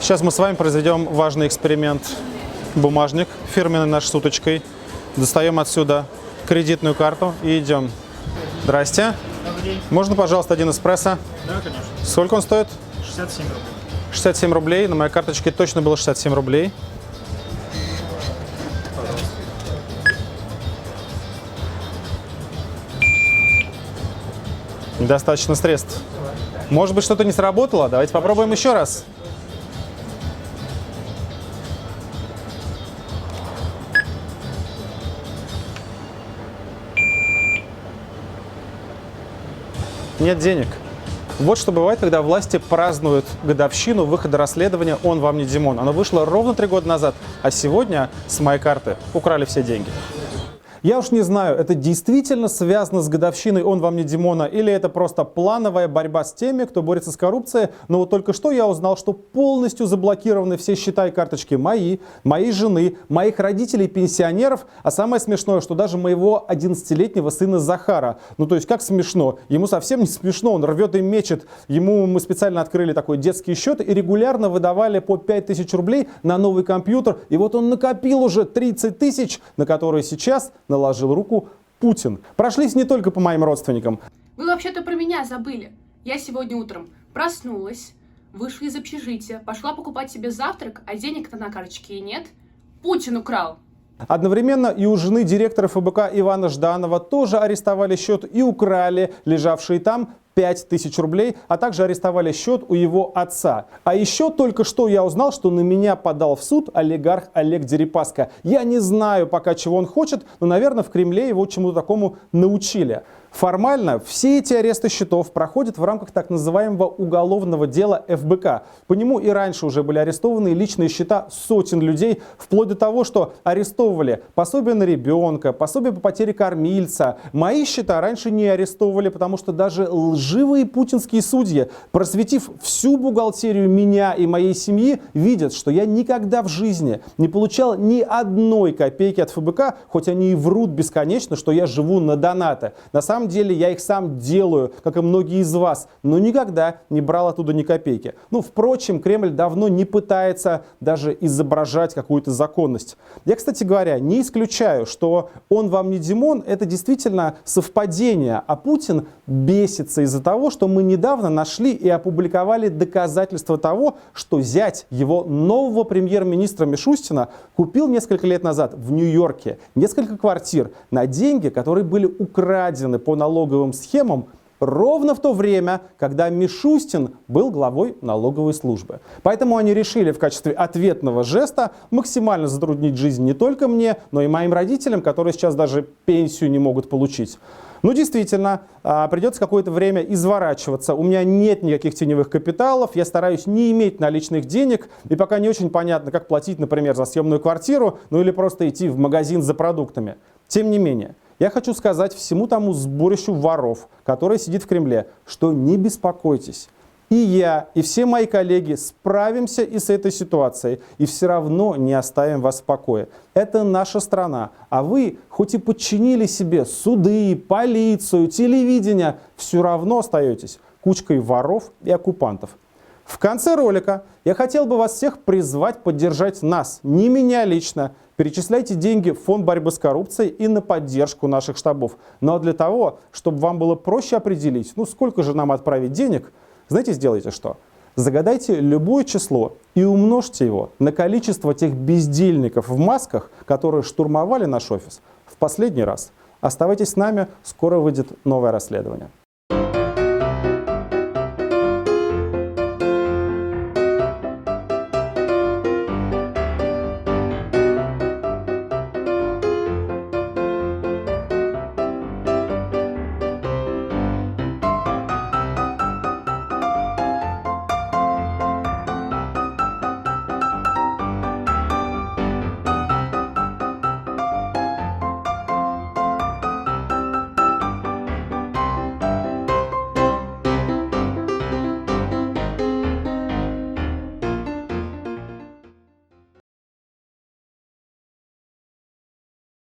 Сейчас мы с вами произведем важный эксперимент. Бумажник фирменный наш с уточкой. Достаем отсюда кредитную карту и идем. Здрасте. Добрый день. Можно, пожалуйста, один эспрессо? Да, конечно. Сколько он стоит? 67 рублей. 67 рублей. На моей карточке точно было 67 рублей. Пожалуйста. Достаточно средств. Может быть, что-то не сработало? Давайте попробуем еще раз. Нет денег. Вот что бывает, когда власти празднуют годовщину выхода расследования «Он вам не Димон». Оно вышло ровно 3 года назад, а сегодня с моей карты украли все деньги. Я уж не знаю, это действительно связано с годовщиной «Он вам не Димона» или это просто плановая борьба с теми, кто борется с коррупцией. Но вот только что я узнал, что полностью заблокированы все счета и карточки моей жены, моих родителей, пенсионеров. А самое смешное, что даже моего 11-летнего сына Захара. Ну то есть как смешно? Ему совсем не смешно, он рвет и мечет. Ему мы специально открыли такой детский счет и регулярно выдавали по 5000 рублей на новый компьютер. И вот он накопил уже 30 тысяч, на которые сейчас наложил руку Путин. Прошлись не только по моим родственникам. Вы вообще-то про меня забыли. Я сегодня утром проснулась, вышла из общежития, пошла покупать себе завтрак, а денег-то на карточке и нет. Путин украл. Одновременно и у жены директора ФБК Ивана Жданова тоже арестовали счет и украли лежавшие там 5000 рублей, а также арестовали счет у его отца. А еще только что я узнал, что на меня подал в суд олигарх Олег Дерипаска. Я не знаю пока, чего он хочет, но, наверное, в Кремле его чему-то такому научили. Формально все эти аресты счетов проходят в рамках так называемого уголовного дела ФБК. По нему и раньше уже были арестованы личные счета сотен людей, вплоть до того, что арестовывали пособие на ребенка, пособие по потере кормильца. Мои счета раньше не арестовывали, потому что даже лживые путинские судьи, просветив всю бухгалтерию меня и моей семьи, видят, что я никогда в жизни не получал ни одной копейки от ФБК, хоть они и врут бесконечно, что я живу на донаты. На самом деле я их сам делаю, как и многие из вас, но никогда не брал оттуда ни копейки. Ну, впрочем, Кремль давно не пытается даже изображать какую-то законность. Я, кстати говоря, не исключаю, что «Он вам не Димон» — это действительно совпадение, а Путин бесится из-за того, что мы недавно нашли и опубликовали доказательства того, что зять его нового премьер-министра Мишустина купил несколько лет назад в Нью-Йорке несколько квартир на деньги, которые были украдены по налоговым схемам ровно в то время, когда Мишустин был главой налоговой службы. Поэтому они решили в качестве ответного жеста максимально затруднить жизнь не только мне, но и моим родителям, которые сейчас даже пенсию не могут получить. Ну, действительно, придется какое-то время изворачиваться. У меня нет никаких теневых капиталов, я стараюсь не иметь наличных денег, и пока не очень понятно, как платить, например, за съемную квартиру, ну или просто идти в магазин за продуктами. Тем не менее, я хочу сказать всему тому сборищу воров, который сидит в Кремле, что не беспокойтесь. И я, и все мои коллеги справимся и с этой ситуацией, и все равно не оставим вас в покое. Это наша страна, а вы, хоть и подчинили себе суды, полицию, телевидение, все равно остаетесь кучкой воров и оккупантов. В конце ролика я хотел бы вас всех призвать поддержать нас, не меня лично. Перечисляйте деньги в фонд борьбы с коррупцией и на поддержку наших штабов. Но для того, чтобы вам было проще определить, ну сколько же нам отправить денег, знаете, сделайте что? Загадайте любое число и умножьте его на количество тех бездельников в масках, которые штурмовали наш офис в последний раз. Оставайтесь с нами, скоро выйдет новое расследование.